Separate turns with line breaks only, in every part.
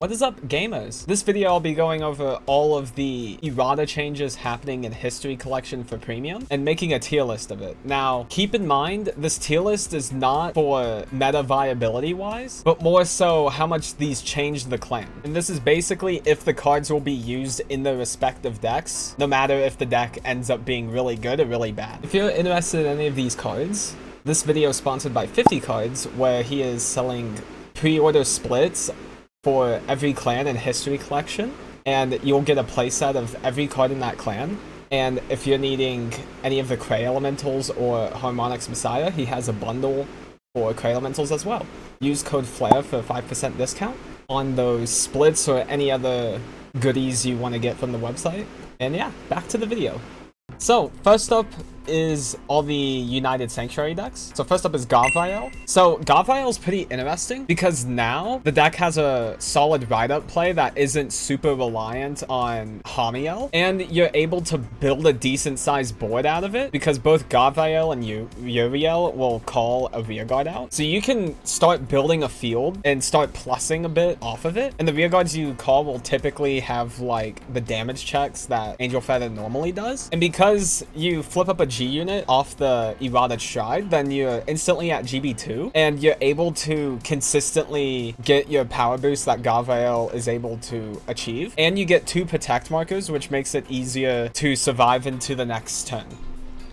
What is up, gamers? This video I'll be going over all of the errata changes happening in History Collection for Premium and making a tier list of it. Now, keep in mind, this tier list is not for meta viability wise, but more so how much these change the clan. And this is basically if the cards will be used in their respective decks, no matter if the deck ends up being really good or really bad. If you're interested in any of these cards, this video is sponsored by 50 Cards, where he is selling pre-order splits for every clan in History Collection, and you'll get a playset of every card in that clan. And if you're needing any of the Cray Elementals or Harmonix Messiah, he has a bundle for Cray Elementals as well. Use code FLAIR for a 5% discount on those splits or any other goodies you want to get from the website. And yeah, back to the video. So, first up is all the United Sanctuary decks. So first up is GAval. So GAval is pretty interesting because now the deck has a solid write-up play that isn't super reliant on Hamiel, and you're able to build a decent sized board out of it because both GAval and Uriel will call a rearguard out. So you can start building a field and start plussing a bit off of it, and the rearguards you call will typically have like the damage checks that Angel Feather normally does. And because you flip up a G unit off the errata stride, then you're instantly at GB2, and you're able to consistently get your power boost that GAval is able to achieve. And you get 2 protect markers, which makes it easier to survive into the next turn.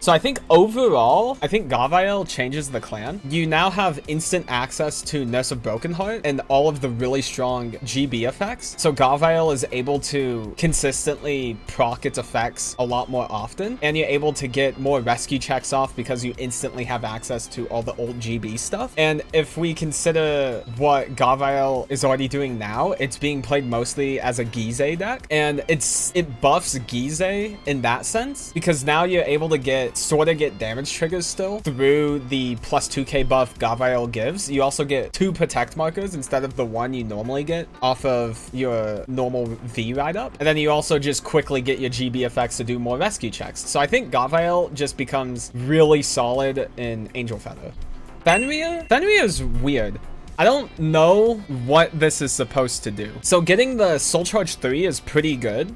So I think overall, GAval changes the clan. You now have instant access to Nurse of Broken Heart and all of the really strong GB effects. So GAval is able to consistently proc its effects a lot more often, and you're able to get more rescue checks off because you instantly have access to all the old GB stuff. And if we consider what GAval is already doing now, it's being played mostly as a Gize deck, and it buffs Gize in that sense because now you're able to sort of get damage triggers still through the plus 2k buff GAval gives. You also get 2 protect markers instead of the 1 you normally get off of your normal V write-up. And then you also just quickly get your GB effects to do more rescue checks. So I think GAval just becomes really solid in Angel Feather. Fenrir is weird. I don't know what this is supposed to do. So getting the Soul Charge 3 is pretty good.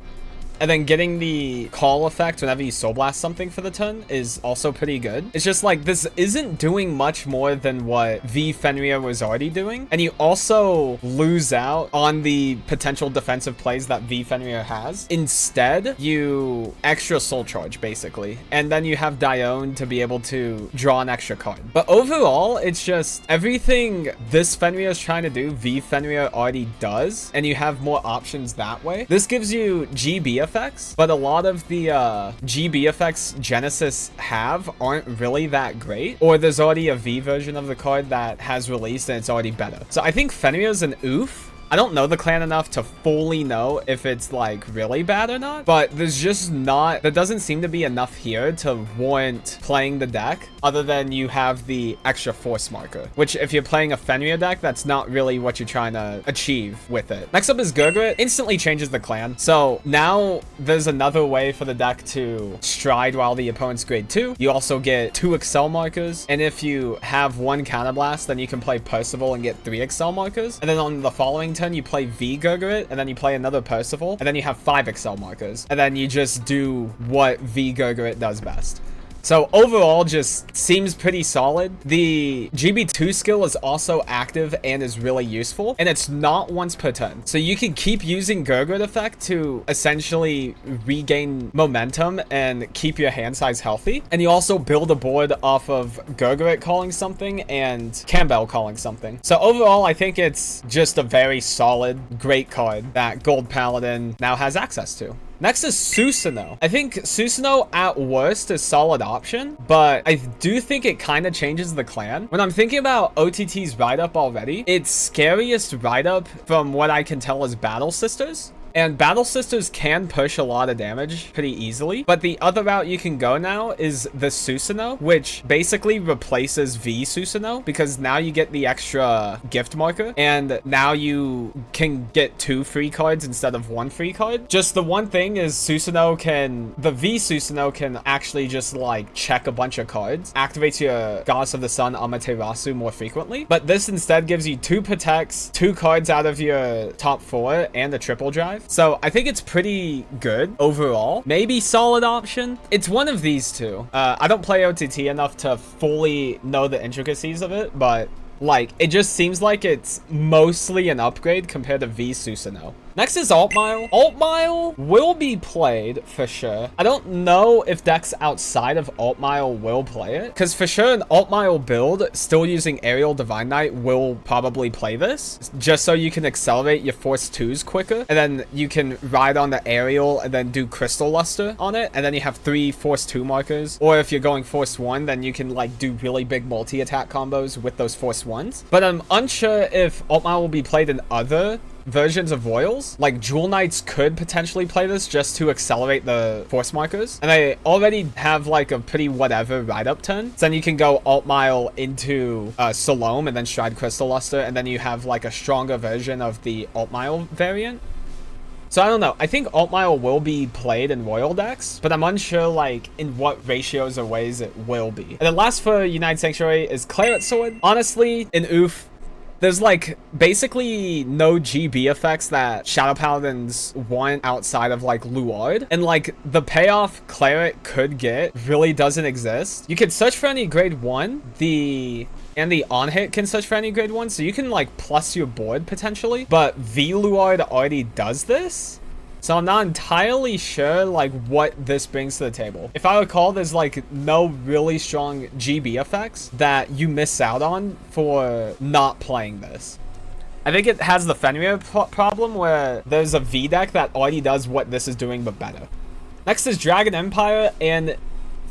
And then getting the call effect whenever you Soul Blast something for the turn is also pretty good. It's just like, this isn't doing much more than what V Fenrir was already doing. And you also lose out on the potential defensive plays that V Fenrir has. Instead, you extra Soul Charge, basically. And then you have Dione to be able to draw an extra card. But overall, it's just everything this Fenrir is trying to do, V Fenrir already does. And you have more options that way. This gives you GB effects, but a lot of the GB effects Genesis have aren't really that great, or there's already a V version of the card that has released and it's already better. So I think Fenrir's an oof. I don't know the clan enough to fully know if it's like really bad or not, but there doesn't seem to be enough here to warrant playing the deck other than you have the extra force marker, which if you're playing a Fenrir deck, that's not really what you're trying to achieve with it. Next up is Gurgrit. Instantly changes the clan. So now there's another way for the deck to stride while the opponent's grade 2. You also get 2 Excel markers, and if you have 1 counterblast, then you can play Percival and get 3 Excel markers. And then on the following turn, you play V Gurgrit, and then you play another Percival, and then you have 5 Excel markers, and then you just do what V Gurgrit does best. So overall, just seems pretty solid. The GB2 skill is also active and is really useful, and it's not once per turn. So you can keep using Gurgrit effect to essentially regain momentum and keep your hand size healthy. And you also build a board off of Gurgrit calling something and Campbell calling something. So overall, I think it's just a very solid, great card that Gold Paladin now has access to. Next is Susanoo. I think Susanoo at worst is solid option, but I do think it kind of changes the clan. When I'm thinking about OTT's write-up already, its scariest write-up from what I can tell is Battle Sisters. And Battle Sisters can push a lot of damage pretty easily, but the other route you can go now is the Susanoo, which basically replaces V Susanoo, because now you get the extra gift marker, and now you can get 2 free cards instead of 1 free card. Just the one thing is the V Susanoo can actually just like check a bunch of cards, activates your Goddess of the Sun Amaterasu more frequently, but this instead gives you 2 protects, 2 cards out of your top 4, and a triple drive. So I think it's pretty good overall. Maybe solid option. It's one of these two. I don't play OTT enough to fully know the intricacies of it, but like it just seems like it's mostly an upgrade compared to V Susanoo. Next is Alt Mile. Alt Mile will be played for sure. I don't know if decks outside of Alt Mile will play it, because for sure an Alt Mile build still using Aerial Divine Knight will probably play this, just so you can accelerate your Force 2s quicker, and then you can ride on the Aerial and then do Crystal Luster on it, and then you have 3 Force 2 markers. Or if you're going Force 1, then you can like do really big multi-attack combos with those Force 1s. But I'm unsure if Alt Mile will be played in other versions of Royals. Like Jewel Knights could potentially play this just to accelerate the force markers, and they already have like a pretty whatever ride up turn, so then you can go Alt Mile into Salome and then Stride Crystal Luster, and then you have like a stronger version of the Alt Mile variant. So I don't know. I think Alt Mile will be played in Royal decks, but I'm unsure like in what ratios or ways it will be. And then last for United Sanctuary is Claret Sword. Honestly, in Oof, there's like basically no GB effects that Shadow Paladins want outside of like Luard, and like the payoff Claret could get really doesn't exist. You can search for any grade 1, and the on hit can search for any grade 1, so you can like plus your board potentially, but V Luard already does this. So I'm not entirely sure like what this brings to the table. If I recall, there's like no really strong GB effects that you miss out on for not playing this. I think it has the Fenrir problem where there's a V deck that already does what this is doing but better. Next is Dragon Empire, and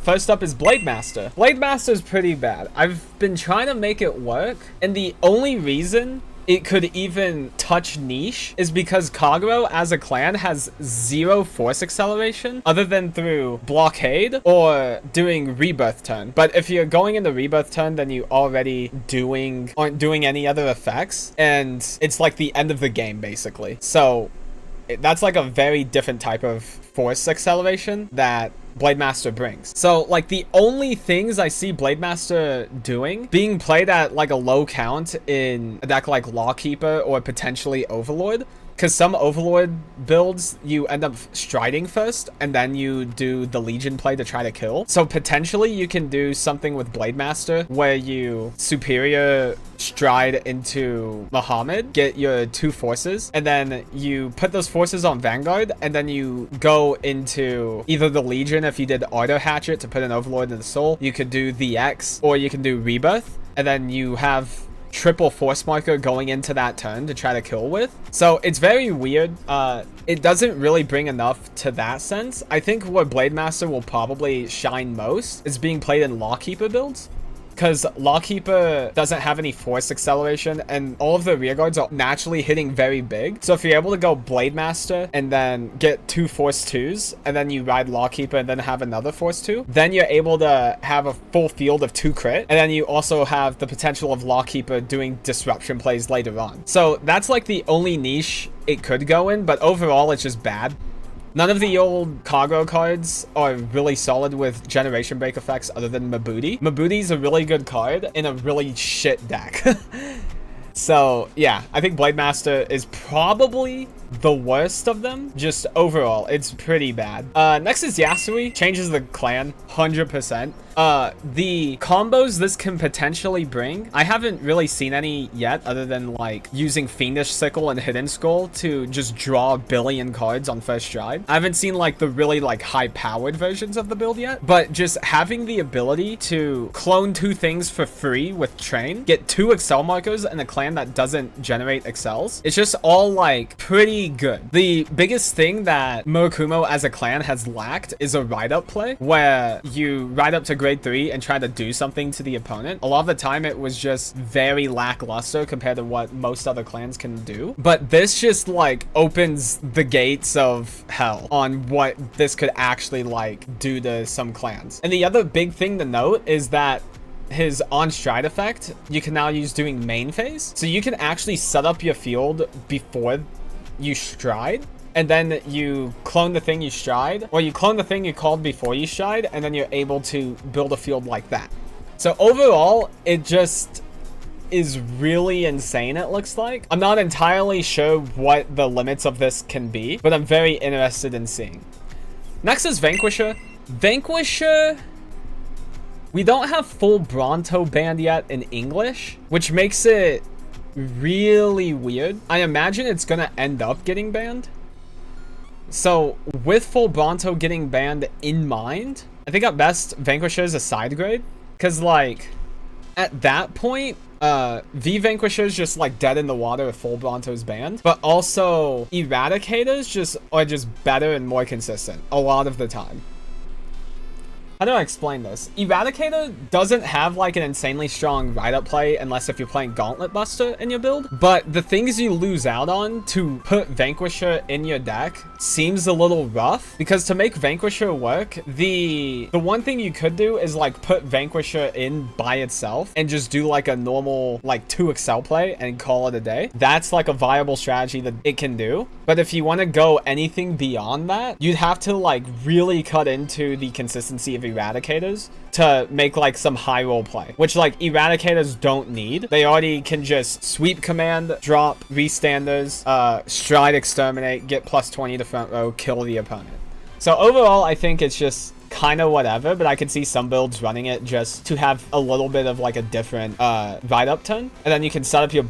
first up is Blade Master. Blade Master is pretty bad. I've been trying to make it work, and the only reason it could even touch niche is because Kagero as a clan has 0 force acceleration other than through blockade or doing rebirth turn. But if you're going into rebirth turn, then you already aren't doing any other effects, and it's like the end of the game basically. So that's like a very different type of force acceleration that Blade Master brings. So like the only things I see Blade Master doing being played at like a low count in a deck like Lawkeeper or potentially Overlord, because some Overlord builds you end up striding first and then you do the Legion play to try to kill. So potentially you can do something with Blade Master where you superior stride into Muhammad, get your 2 forces, and then you put those forces on Vanguard, and then you go into either the Legion if you did Auto Hatchet to put an Overlord in the soul. You could do the X, or you can do Rebirth, and then you have triple force marker going into that turn to try to kill with. So it's very weird. It doesn't really bring enough to that sense. I think where Blade Master will probably shine most is being played in Lawkeeper builds, because Lawkeeper doesn't have any force acceleration, and all of the rear guards are naturally hitting very big. So if you're able to go Blade Master and then get 2 force 2s, and then you ride Lawkeeper and then have another force 2, then you're able to have a full field of 2 crit, and then you also have the potential of Lawkeeper doing disruption plays later on. So that's like the only niche it could go in, but overall it's just bad. None of the old Kagero cards are really solid with Generation Break effects other than Mabuti. Mabuti's a really good card in a really shit deck. So yeah, I think Blade Master is probably the worst of them. Just overall, it's pretty bad. Next is Yasui. Changes the clan 100%. The combos this can potentially bring, I haven't really seen any yet other than like using Fiendish Sickle and Hidden Skull to just draw a billion cards on first stride. I haven't seen like the really like high powered versions of the build yet, but just having the ability to clone 2 things for free with Train, get 2 Excel markers and a clan that doesn't generate Excels. It's just all like pretty pretty good. The biggest thing that Murakumo as a clan has lacked is a ride-up play, where you ride up to grade 3 and try to do something to the opponent. A lot of the time, it was just very lackluster compared to what most other clans can do. But this just, like, opens the gates of hell on what this could actually, like, do to some clans. And the other big thing to note is that his on-stride effect, you can now use doing main phase. So you can actually set up your field before you stride, and then you clone the thing you stride, or you clone the thing you called before you stride, and then you're able to build a field like that. So overall, it just is really insane, it looks like. I'm not entirely sure what the limits of this can be, but I'm very interested in seeing. Next is Vanquisher. Vanquisher, we don't have full Bronto banned yet in English, which makes it really weird. I imagine it's gonna end up getting banned. So with full Bronto getting banned in mind, I think at best Vanquisher is a side grade, because like at that point, V Vanquisher is just like dead in the water if full Bronto's banned, but also Eradicators are just better and more consistent a lot of the time. How do I explain this? Eradicator doesn't have like an insanely strong ride-up play unless if you're playing Gauntlet Buster in your build, but the things you lose out on to put Vanquisher in your deck seems a little rough, because to make Vanquisher work, the one thing you could do is like put Vanquisher in by itself and just do like a normal like 2 Excel play and call it a day. That's like a viable strategy that it can do. But if you want to go anything beyond that, you'd have to like really cut into the consistency of Eradicators to make like some high roll play, which like Eradicators don't need. They already can just sweep command, drop, restanders, stride, exterminate, get plus 20 to front row, kill the opponent. So overall, I think it's just kind of whatever, but I could see some builds running it just to have a little bit of like a different ride-up turn, and then you can set up your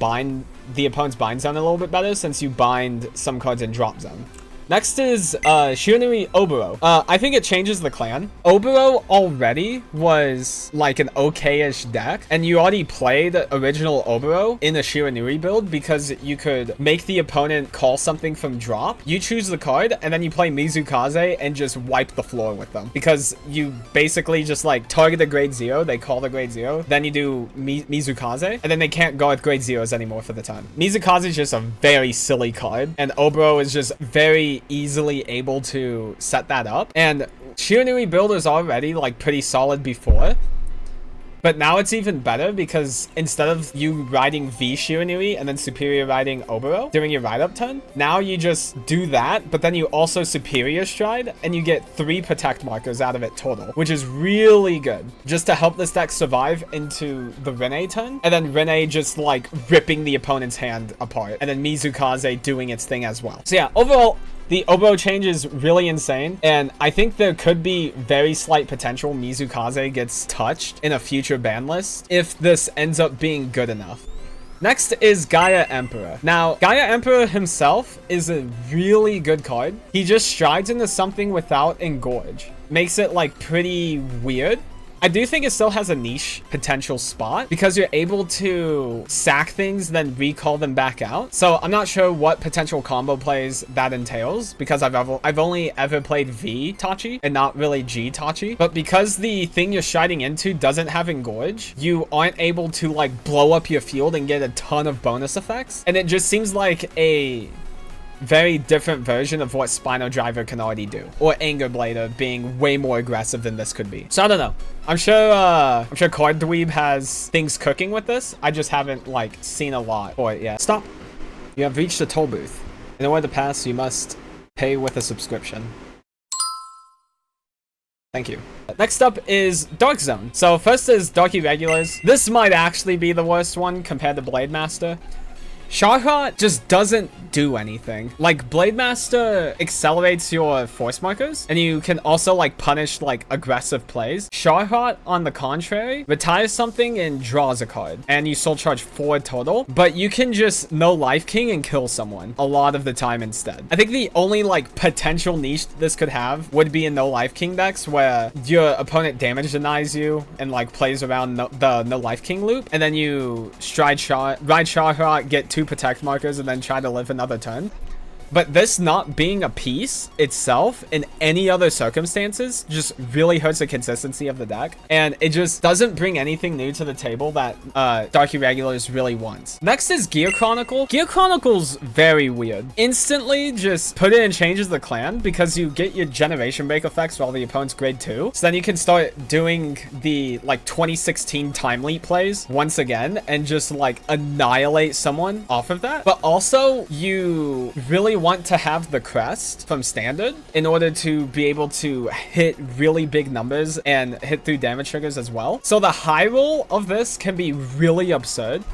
the opponent's bind zone a little bit better since you bind some cards in drop zone. Next is Shiranui Oboro. I think it changes the clan. Oboro already was like an okay-ish deck, and you already played original Oboro in a Shiranui build because you could make the opponent call something from drop. You choose the card, and then you play Mizukaze and just wipe the floor with them, because you basically just like target the grade 0, they call the grade 0, then you do Mizukaze, and then they can't go with grade 0s anymore for the time. Mizukaze is just a very silly card, and Oboro is just very easily able to set that up. And Shiranui build is already like pretty solid before, but now it's even better because instead of you riding V Shiranui and then superior riding Oboro during your ride up turn, now you just do that, but then you also superior stride and you get 3 protect markers out of it total, which is really good just to help this deck survive into the Rene turn, and then Rene just like ripping the opponent's hand apart, and then Mizukaze doing its thing as well. So yeah, overall, the Oboro change is really insane, and I think there could be very slight potential Mizukaze gets touched in a future ban list if this ends up being good enough. Next is Gaia Emperor. Now, Gaia Emperor himself is a really good card. He just strides into something without Engorge. Makes it like pretty weird. I do think it still has a niche potential spot because you're able to sack things, then recall them back out. So I'm not sure what potential combo plays that entails because I've only ever played V Tachi and not really G Tachi. But because the thing you're striding into doesn't have Engorge, you aren't able to like blow up your field and get a ton of bonus effects. And it just seems like a very different version of what Spino Driver can already do, or Anger Blader being way more aggressive than this could be. So I don't know. I'm sure Card Dweeb has things cooking with this. I just haven't like seen a lot for it yet. Stop. You have reached the toll booth. In order to pass, you must pay with a subscription. Thank you. Next up is Dark Zone. So first is Dark Irregulars. This might actually be the worst one compared to Blade Master. Sharhot just doesn't do anything. Like, Blade Master accelerates your force markers, and you can also like punish like aggressive plays. Sharhot, on the contrary, retires something and draws a card, and you soul charge 4 total, but you can just no Life King and kill someone a lot of the time instead. I think the only like potential niche this could have would be in no Life King decks where your opponent damage denies you and like plays around the no Life King loop, and then you ride Sharhot, get 2 protect markers, and then try to live another turn. But this not being a piece itself in any other circumstances just really hurts the consistency of the deck. And it just doesn't bring anything new to the table that Dark Irregulars really wants. Next is Gear Chronicle. Gear Chronicle's very weird. Instantly just put it in changes the clan because you get your generation break effects while the opponent's grade 2. So then you can start doing the like 2016 time leap plays once again and just like annihilate someone off of that. But also you really want to have the crest from standard in order to be able to hit really big numbers and hit through damage triggers as well. So the high roll of this can be really absurd.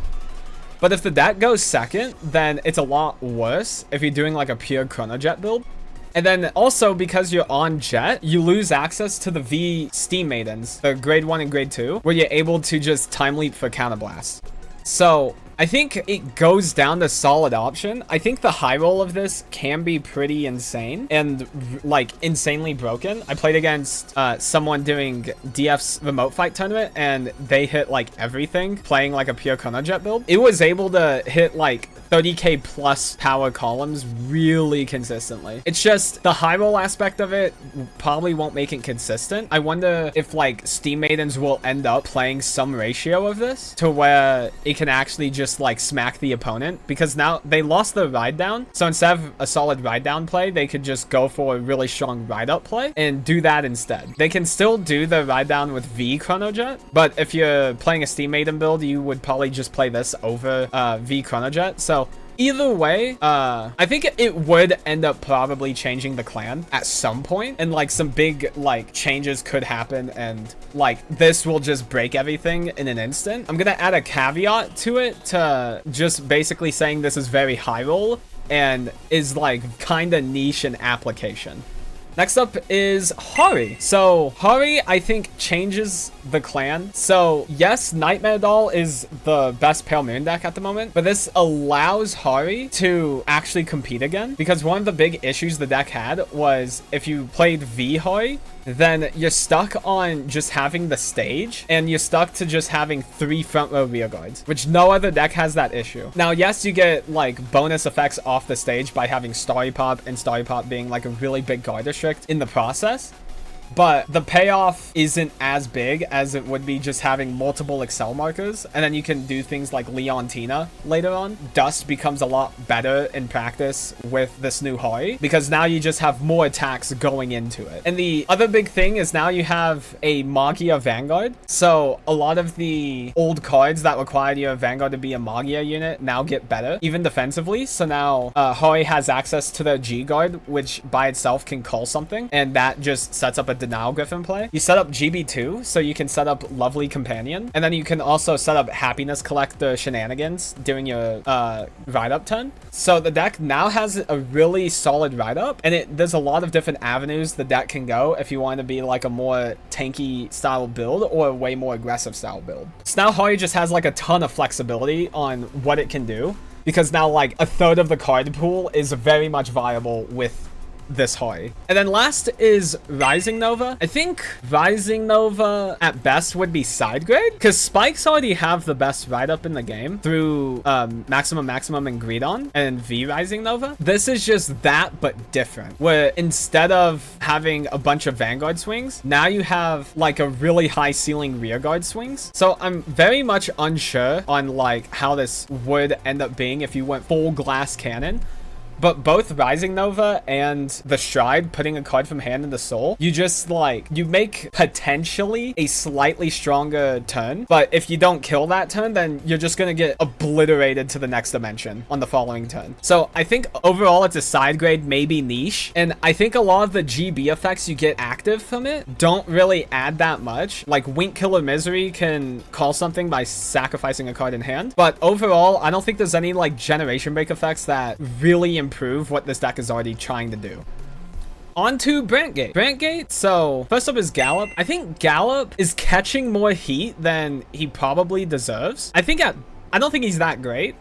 But if the deck goes second, then it's a lot worse if you're doing like a pure Chrono Jet build. And then also because you're on Jet, you lose access to the V Steam Maidens, the grade 1 and grade 2, where you're able to just time leap for counterblast. So I think it goes down to solid option. I think the high roll of this can be pretty insane and like insanely broken. I played against someone doing DF's remote fight tournament and they hit like everything playing like a pure Chrono Jet build. It was able to hit like 30k plus power columns really consistently. It's just the high roll aspect of it probably won't make it consistent. I wonder if like Steam Maidens will end up playing some ratio of this to where it can actually just like smack the opponent, because now they lost the ride down. So instead of a solid ride down play, they could just go for a really strong ride up play and do that instead. They can still do the ride down with V Chrono Jet, but if you're playing a Steam Maiden build, you would probably just play this over V Chrono Jet. So either way, I think it would end up probably changing the clan at some point, and like some big like changes could happen, and like this will just break everything in an instant. I'm gonna add a caveat to it to just basically saying this is very high roll and is like kind of niche in application. Next up is Hari. So Hari, I think, changes the clan. So yes, Nightmare Doll is the best Pale Moon deck at the moment, but this allows Hari to actually compete again, because one of the big issues the deck had was if you played V Hari, then you're stuck on just having the stage, and you're stuck to just having 3 front row rear guards, which no other deck has that issue. Now, yes, you get like bonus effects off the stage by having Starry Pop, and Starry Pop being like a really big guard restrict in the process, but the payoff isn't as big as it would be just having multiple Excel markers, and then you can do things like Leontina later on. Dust becomes a lot better in practice with this new Hari, because now you just have more attacks going into it. And the other big thing is now you have a Magia Vanguard, so a lot of the old cards that required your Vanguard to be a Magia unit now get better, even defensively. So now Hari has access to the G-Guard, which by itself can call something, and that just sets up a Denial Griffin play. You set up GB2, so you can set up Lovely Companion, and then you can also set up Happiness Collector shenanigans during your ride-up turn. So the deck now has a really solid ride-up, and there's a lot of different avenues the deck can go if you want to be like a more tanky style build or a way more aggressive style build. So now Hari just has like a ton of flexibility on what it can do, because now like a third of the card pool is very much viable with this Hari. And then last is Rising Nova. I think Rising Nova at best would be side grade, because Spikes already have the best ride up in the game through Maximum and Greedon and V Rising Nova. This is just that but different, where instead of having a bunch of Vanguard swings, now you have like a really high ceiling rear guard swings. So I'm very much unsure on like how this would end up being if you went full glass cannon. But both Rising Nova and the Stride, putting a card from hand into soul, you just like, you make potentially a slightly stronger turn. But if you don't kill that turn, then you're just going to get obliterated to the next dimension on the following turn. So I think overall it's a side grade, maybe niche. And I think a lot of the GB effects you get active from it don't really add that much. Like Wink Killer Misery can call something by sacrificing a card in hand. But overall, I don't think there's any like generation break effects that really improve what this deck is already trying to do. On to Brantgate. Brantgate, so first up is Gallup. I think Gallup is catching more heat than he probably deserves. I don't think he's that great,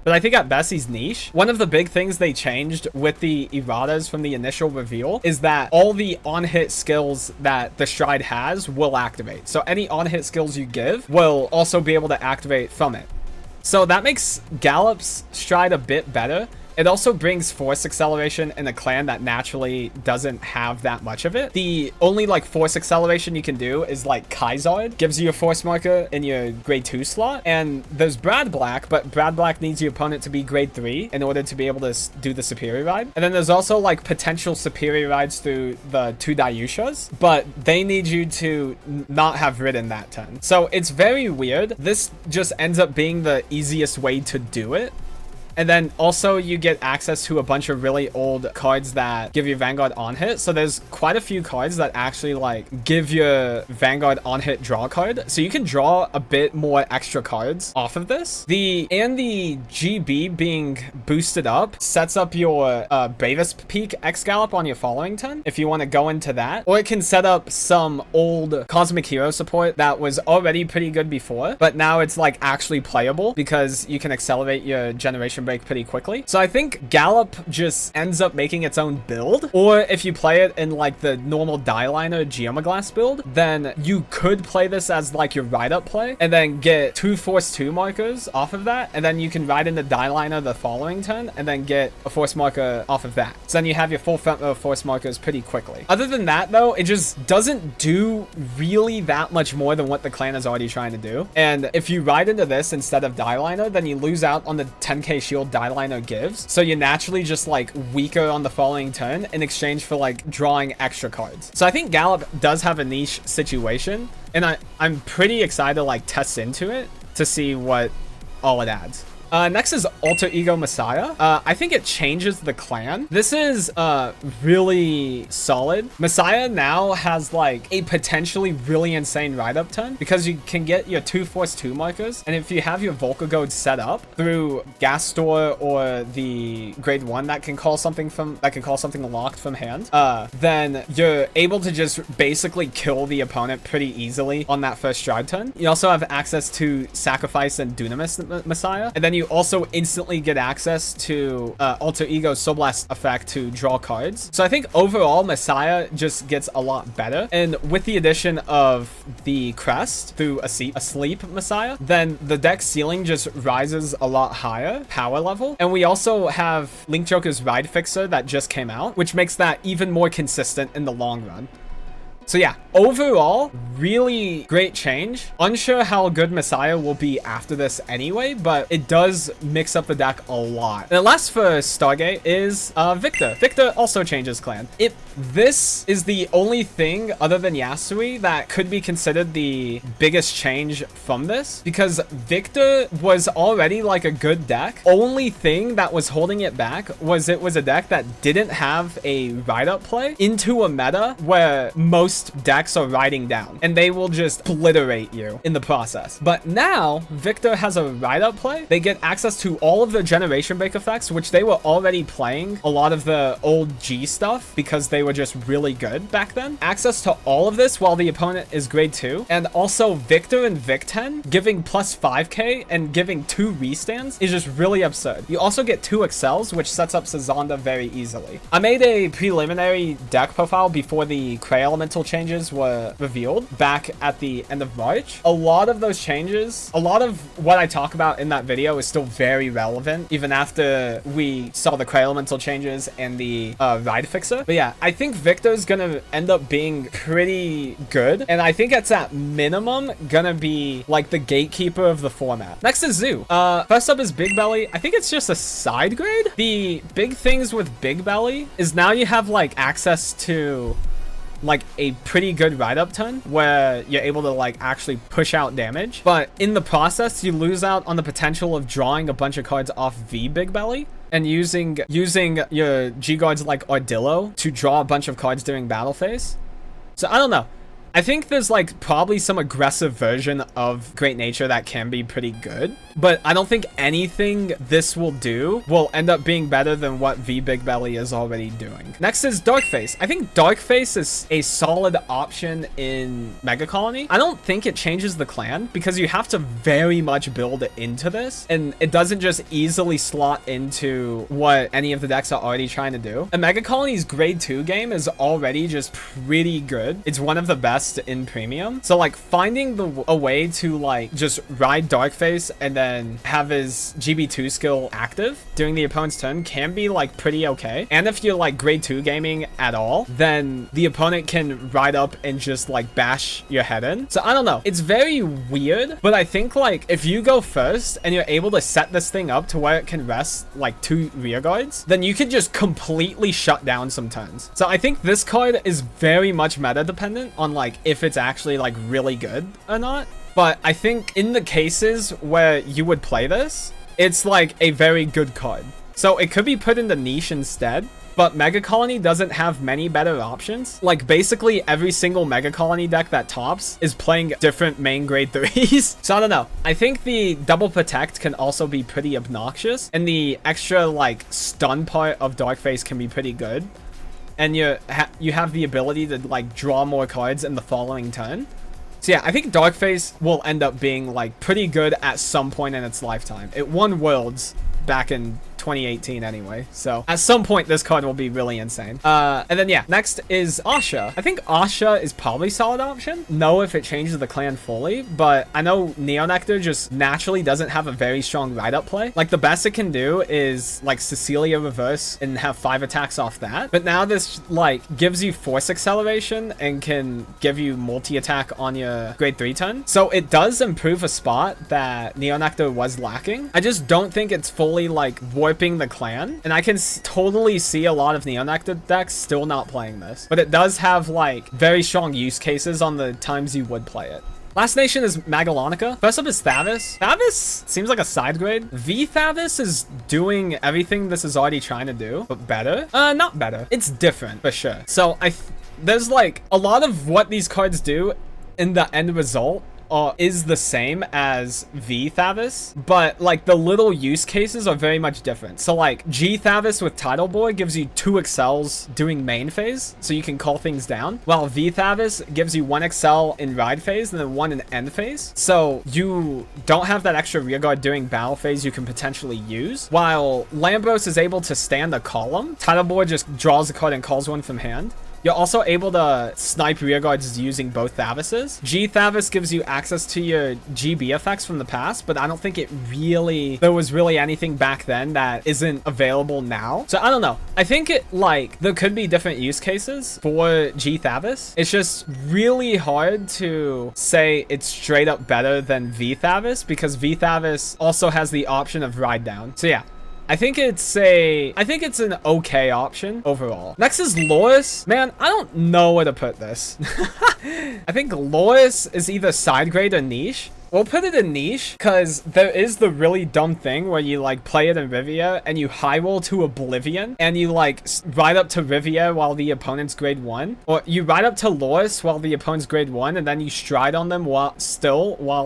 but I think at best he's niche. One of the big things they changed with the erratas from the initial reveal is that all the on-hit skills that the Stride has will activate. So any on-hit skills you give will also be able to activate from it. So that makes Gallup's Stride a bit better, It also brings force acceleration in a clan that naturally doesn't have that much of it. The only like force acceleration you can do is like Kaizard gives you a force marker in your grade 2 slot, and there's Brad Black, but Brad Black needs your opponent to be grade 3 in order to be able to do the superior ride. And then there's also like potential superior rides through the 2 Dayushas, but they need you to not have ridden that 10. So it's very weird. This just ends up being the easiest way to do it. And then also you get access to a bunch of really old cards that give you Vanguard on hit. So there's quite a few cards that actually like give your Vanguard on hit draw card. So you can draw a bit more extra cards off of this. The GB being boosted up sets up your Bravest Peak X Gallup on your following 10 if you want to go into that. Or it can set up some old Cosmic Hero support that was already pretty good before, but now it's like actually playable because you can accelerate your generation break pretty quickly. So I think Gallup just ends up making its own build, or if you play it in like the normal Dieliner Geomaglass build, then you could play this as like your ride up play and then get 2 Force 2 markers off of that, and then you can ride into Dieliner the following turn and then get a force marker off of that. So then you have your full front row force markers pretty quickly. Other than that though, it just doesn't do really that much more than what the clan is already trying to do. And if you ride into this instead of Dieliner, then you lose out on the 10k shield Dieliner gives, so you're naturally just like weaker on the following turn in exchange for like drawing extra cards. So I think Gallup does have a niche situation, and I'm pretty excited to like test into it to see what all it adds. Next is Alter Ego Messiah. I think it changes the clan. This is really solid. Messiah now has like a potentially really insane ride-up turn because you can get your 2 Force 2 markers, and if you have your Volcagode set up through Gas Store or the grade 1 that can call something locked from hand, then you're able to just basically kill the opponent pretty easily on that first stride turn. You also have access to Sacrifice and Dunamis Messiah, and then you also instantly get access to Alter Ego Soul Blast effect to draw cards. So I think overall Messiah just gets a lot better, and with the addition of the crest through a sleep Messiah, then the deck ceiling just rises a lot higher power level. And we also have Link Joker's Ride Fixer that just came out, which makes that even more consistent in the long run. So yeah, overall, really great change. Unsure how good Messiah will be after this anyway, but it does mix up the deck a lot. And the last for Stargate is Victor. Victor also changes clan. This is the only thing other than Yasui that could be considered the biggest change from this, because Victor was already like a good deck. Only thing that was holding it back was it was a deck that didn't have a ride-up play into a meta where most decks are riding down, and they will just obliterate you in the process. But now Victor has a ride-up play. They get access to all of the generation break effects, which they were already playing a lot of the old G stuff because they were just really good back then. Access to all of this while the opponent is grade 2, and also Victor and Vic10 giving plus 5k and giving 2 restands is just really absurd. You also get 2 excels, which sets up Sazanda very easily. I made a preliminary deck profile before the Cray Elemental changes were revealed back at the end of March. A lot of those changes, a lot of what I talk about in that video is still very relevant even after we saw the Cray Elemental changes and the Ride Fixer. But yeah, I think Victor's gonna end up being pretty good, and I think it's at minimum gonna be like the gatekeeper of the format. Next is Zoo. First up is Big Belly. I think it's just a side grade. The big things with Big Belly is now you have like access to like a pretty good ride-up turn where you're able to like actually push out damage, but in the process you lose out on the potential of drawing a bunch of cards off V Big Belly and using your G guards like Ardillo to draw a bunch of cards during battle phase. So I don't know. I think there's like probably some aggressive version of Great Nature that can be pretty good, but I don't think anything this will do will end up being better than what V Big Belly is already doing. Next is Darkface. I think Darkface is a solid option in Mega Colony. I don't think it changes the clan because you have to very much build into this, and it doesn't just easily slot into what any of the decks are already trying to do. A Mega Colony's grade 2 game is already just pretty good. It's one of the best rest in premium. So like finding a way to like just ride Darkface and then have his GB2 skill active during the opponent's turn can be like pretty okay. And if you're like grade 2 gaming at all, then the opponent can ride up and just like bash your head in. So I don't know. It's very weird, but I think like if you go first and you're able to set this thing up to where it can rest like 2 rear guards, then you could just completely shut down some turns. So I think this card is very much meta dependent on like if it's actually like really good or not. But I think in the cases where you would play this, it's like a very good card. So it could be put in the niche instead. But Mega Colony doesn't have many better options. Like basically every single Mega Colony deck that tops is playing different main grade 3s. So I don't know. I think the double protect can also be pretty obnoxious. And the extra like stun part of Darkface can be pretty good. And you have the ability to like draw more cards in the following turn. So yeah, I think Darkface will end up being like pretty good at some point in its lifetime. It won Worlds back in 2018 anyway, so at some point this card will be really insane. And then yeah, next is Asha. I think Asha is probably a solid option. No, if it changes the clan fully, but I know Neonectar just naturally doesn't have a very strong ride-up play. Like the best it can do is like Cecilia reverse and have 5 attacks off that. But now this like gives you force acceleration and can give you multi-attack on your grade 3 turn. So it does improve a spot that Neonectar was lacking. I just don't think it's fully like warping the clan, and I can totally see a lot of Neonectar decks still not playing this, but it does have like very strong use cases on the times you would play it. Last nation is Magalonica. First up is Thavis. Thavis seems like a side grade. V Thavis is doing everything this is already trying to do, but better. Not better. It's different for sure. So there's like a lot of what these cards do in the end result is the same as V Thavis, but like the little use cases are very much different. So like G Thavis with Tidal Boy gives you 2 excels doing main phase, so you can call things down, while V Thavis gives you 1 excel in ride phase and then 1 in end phase. So you don't have that extra rearguard during battle phase you can potentially use, while Lambros is able to stand a column. Tidal Boy just draws a card and calls one from hand. You're also able to snipe rearguards using both Thavises. G Thavis gives you access to your GB effects from the past, but I don't think there was really anything back then that isn't available now. So I don't know. I think there could be different use cases for G Thavis. It's just really hard to say it's straight up better than V Thavis because V Thavis also has the option of ride down. So yeah. I think it's an okay option overall. Next is Lois. Man, I don't know where to put this. I think Lois is either side grade or niche. We'll put it in niche because there is the really dumb thing where you like play it in Rivia and you high roll to Oblivion and you like ride up to Rivia while the opponent's grade 1, or you ride up to Lois while the opponent's grade 1 and then you stride on them while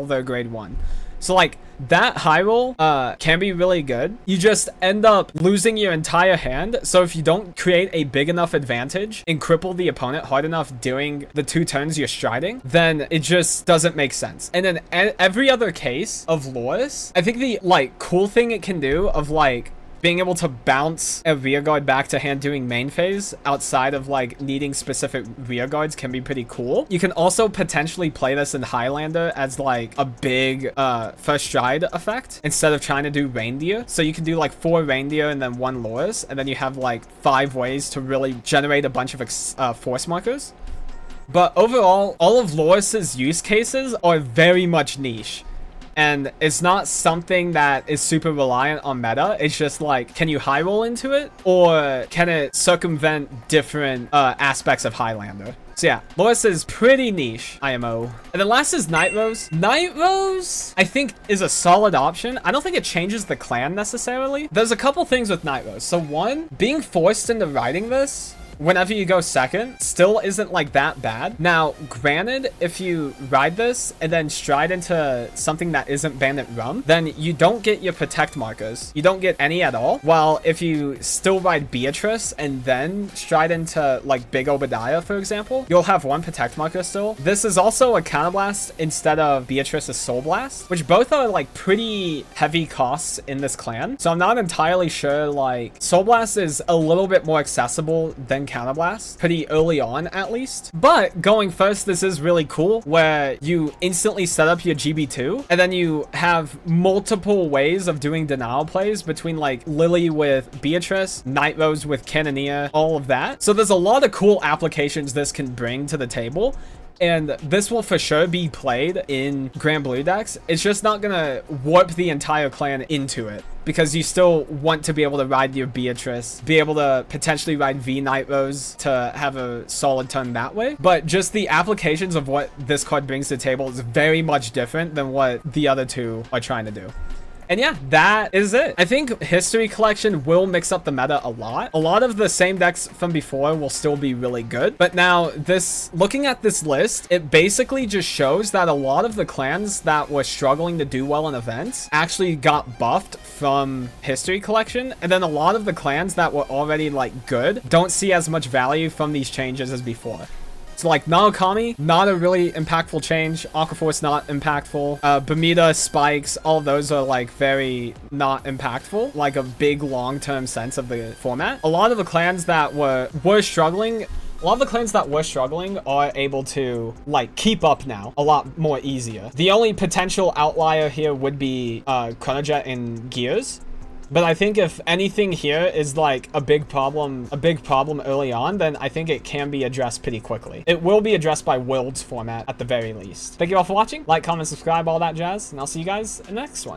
they're grade 1. So like that high roll can be really good. You just end up losing your entire hand. So if you don't create a big enough advantage and cripple the opponent hard enough during the 2 turns you're striding, then it just doesn't make sense. And then every other case of Lois, I think the like cool thing it can do of like being able to bounce a rearguard back to hand doing main phase outside of like needing specific rearguards can be pretty cool. You can also potentially play this in Highlander as like a big first stride effect instead of trying to do reindeer. So you can do like 4 reindeer and then 1 Lois, and then you have like 5 ways to really generate a bunch of force markers. But overall, all of Lois's use cases are very much niche. And it's not something that is super reliant on meta. It's just like, can you high roll into it? Or can it circumvent different aspects of Highlander? So yeah, Lois is pretty niche, IMO. And then last is Night Rose. Night Rose, I think, is a solid option. I don't think it changes the clan necessarily. There's a couple things with Night Rose. So one, being forced into riding this whenever you go second still isn't like that bad. Now, granted, if you ride this and then stride into something that isn't Bandit Rum, then you don't get your protect markers. You don't get any at all. While if you still ride Beatrice and then stride into like Big Obadiah, for example, you'll have 1 protect marker still. This is also a counterblast instead of Beatrice's Soul Blast, which both are like pretty heavy costs in this clan. So I'm not entirely sure, like Soul Blast is a little bit more accessible than counterblast pretty early on, at least. But going first, this is really cool, where you instantly set up your GB2, and then you have multiple ways of doing denial plays between like Lily with Beatrice, Night Rose with Cannoneer, all of that. So there's a lot of cool applications this can bring to the table. And this will for sure be played in Grand Blue decks. It's just not gonna warp the entire clan into it, because you still want to be able to ride your Beatrice, be able to potentially ride V Night Rose to have a solid turn that way. But just the applications of what this card brings to the table is very much different than what the other two are trying to do. And yeah, that is it. I think History Collection will mix up the meta a lot. A lot of the same decks from before will still be really good. But now looking at this list, it basically just shows that a lot of the clans that were struggling to do well in events actually got buffed from History Collection. And then a lot of the clans that were already like good don't see as much value from these changes as before. So like Narukami, not a really impactful change. Aquaforce, not impactful. Bermuda, Spikes, all of those are like very not impactful, like a big long-term sense of the format. A lot of the clans that were struggling, are able to like keep up now a lot more easier. The only potential outlier here would be Chronojet and Gears. But I think if anything here is like a big problem early on, then I think it can be addressed pretty quickly. It will be addressed by Worlds format at the very least. Thank you all for watching. Like, comment, subscribe, all that jazz, and I'll see you guys in the next one.